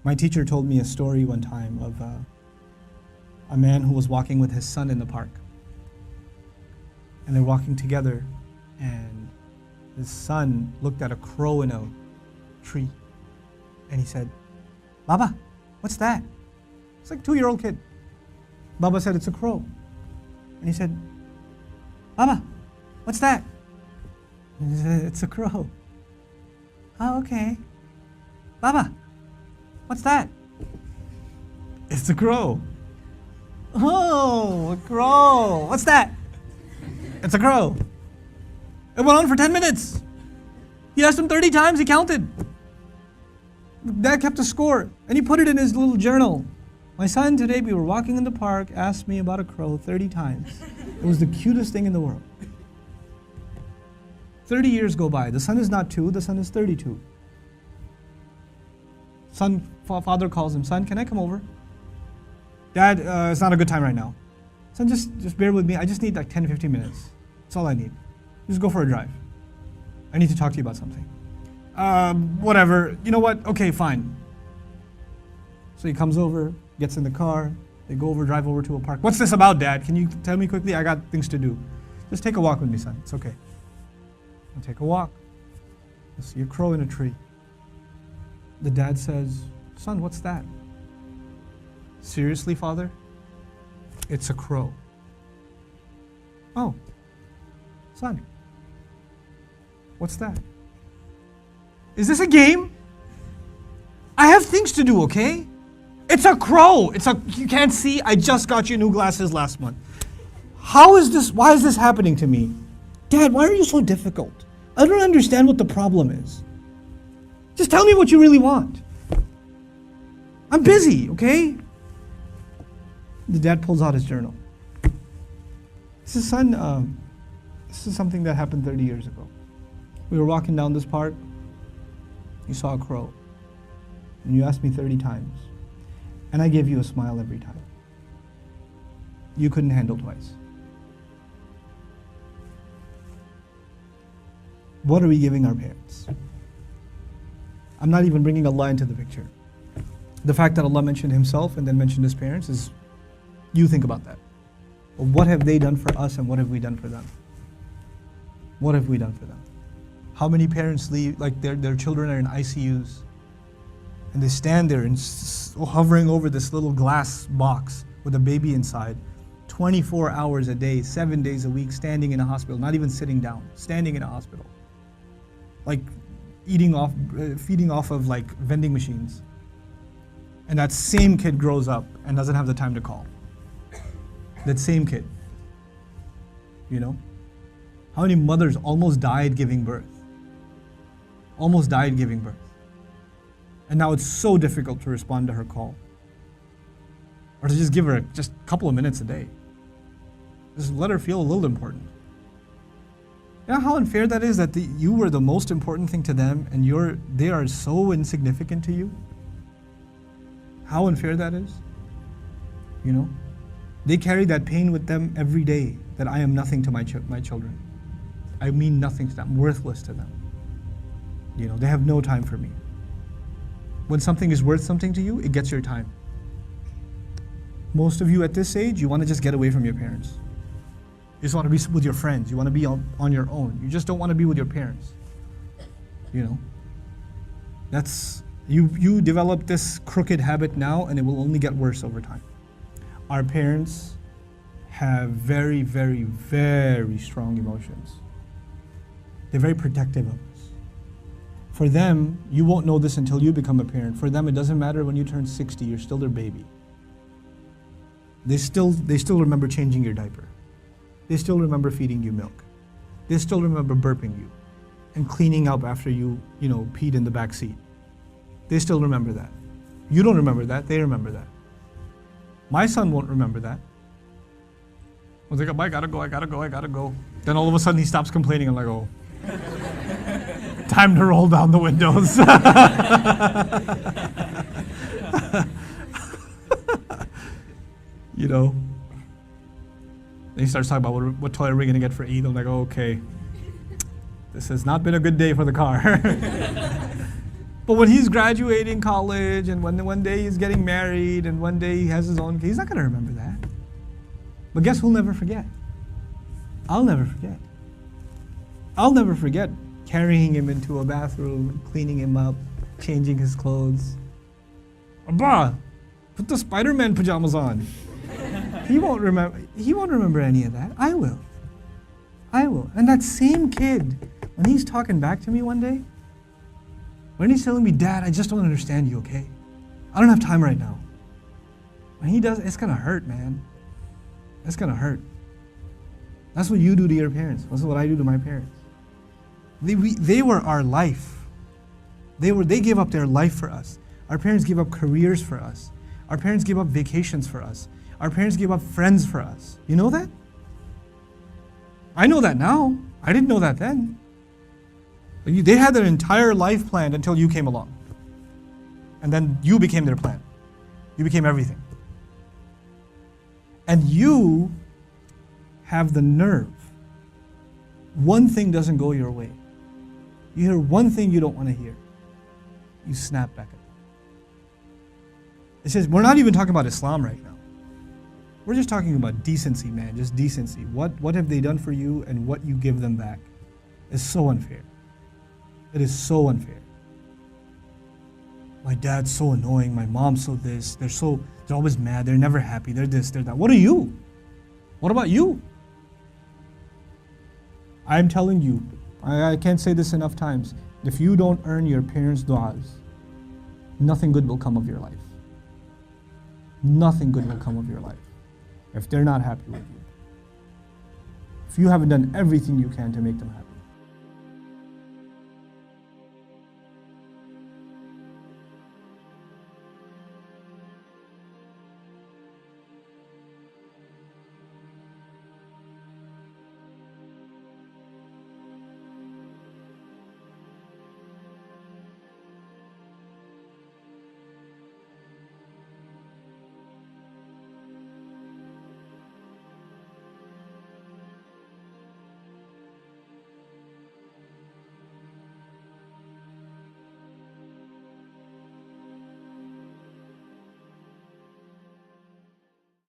My teacher told me a story one time of a man who was walking with his son in the park. And they're walking together, and his son looked at a crow in a tree. And he said, "Baba, what's that?" It's like a 2-year-old kid. Baba said, "It's a crow." And he said, "Baba, what's that?" And he said, "It's a crow." "Oh, okay." "Baba, what's that?" "It's a crow." "Oh, a crow. What's that?" "It's a crow." It went on for 10 minutes. He asked him 30 times, he counted. Dad kept a score, and he put it in his little journal. "My son, today we were walking in the park, asked me about a crow 30 times. It was the cutest thing in the world." 30 years go by. The son is not 2, the son is 32. Father calls him, "Son, can I come over?" "Dad, it's not a good time right now." "Son, just bear with me. I just need like 10, 15 minutes. That's all I need. Just go for a drive. I need to talk to you about something." Whatever. You know what? Okay, fine. So he comes over, gets in the car. They go over, drive over to a park. "What's this about, Dad? Can you tell me quickly? I got things to do." "Just take a walk with me, son. It's okay." I'll take a walk. I see a crow in a tree. The dad says, "Son, what's that?" "Seriously, Father? It's a crow." "Oh, son, what's that?" "Is this a game? I have things to do, okay? It's a crow. You can't see? I just got you new glasses last month. Why is this happening to me? Dad, why are you so difficult? I don't understand what the problem is. Just tell me what you really want. I'm busy, okay?" The dad pulls out his journal. He says, "Son, this is something that happened 30 years ago. We were walking down this park. You saw a crow. And you asked me 30 times. And I gave you a smile every time. You couldn't handle twice. What are we giving our parents?" I'm not even bringing Allah into the picture. The fact that Allah mentioned Himself and then mentioned His parents is, you think about that. What have they done for us and what have we done for them? What have we done for them? How many parents leave, like their children are in ICUs and they stand there and hovering over this little glass box with a baby inside, 24 hours a day, 7 days a week, standing in a hospital, not even sitting down, standing in a hospital. Like feeding off of like vending machines. And that same kid grows up and doesn't have the time to call. That same kid. You know? How many mothers almost died giving birth? Almost died giving birth. And now it's so difficult to respond to her call. Or to just give her just a couple of minutes a day. Just let her feel a little important. You know how unfair that is, that you were the most important thing to them and they are so insignificant to you? How unfair that is? You know? They carry that pain with them every day, that I am nothing to my children. I mean nothing to them, I'm worthless to them. You know, they have no time for me. When something is worth something to you, it gets your time. Most of you at this age, you want to just get away from your parents. You just want to be with your friends. You want to be on your own. You just don't want to be with your parents. You know? That's, you develop this crooked habit now and it will only get worse over time. Our parents have very, very, very strong emotions. They're very protective of us. For them, you won't know this until you become a parent. For them, it doesn't matter when you turn 60, you're still their baby. They still remember changing your diaper. They still remember feeding you milk. They still remember burping you and cleaning up after you peed in the back seat. They still remember that. You don't remember that, they remember that. My son won't remember that. I was like, I gotta go. Then all of a sudden he stops complaining. I'm like, oh, time to roll down the windows. You know. Then he starts talking about what toy are we gonna get for Eid. I'm like, oh, okay. This has not been a good day for the car. But when he's graduating college and when one day he's getting married and one day he has his own, he's not going to remember that. But guess who'll never forget? I'll never forget. I'll never forget carrying him into a bathroom, cleaning him up, changing his clothes. Abba, put the Spider-Man pajamas on. He won't remember any of that. I will. And that same kid, when he's talking back to me one day, when he's telling me, Dad, I just don't understand you, okay? I don't have time right now. When he does, it's gonna hurt, man. It's gonna hurt. That's what you do to your parents. That's what I do to my parents. They were our life. They gave up their life for us. Our parents gave up careers for us. Our parents gave up vacations for us. Our parents gave up friends for us. You know that? I know that now. I didn't know that then. They had their entire life planned until you came along. And then you became their plan. You became everything. And you have the nerve. One thing doesn't go your way. You hear one thing you don't want to hear. You snap back at them. It says, we're not even talking about Islam right now. We're just talking about decency, man. Just decency. What have they done for you and what you give them back is so unfair. It is so unfair. My dad's so annoying. My mom's so this. They're always mad. They're never happy. They're this, they're that. What are you? What about you? I'm telling you, I can't say this enough times. If you don't earn your parents' du'as, nothing good will come of your life. Nothing good will come of your life if they're not happy with you. If you haven't done everything you can to make them happy.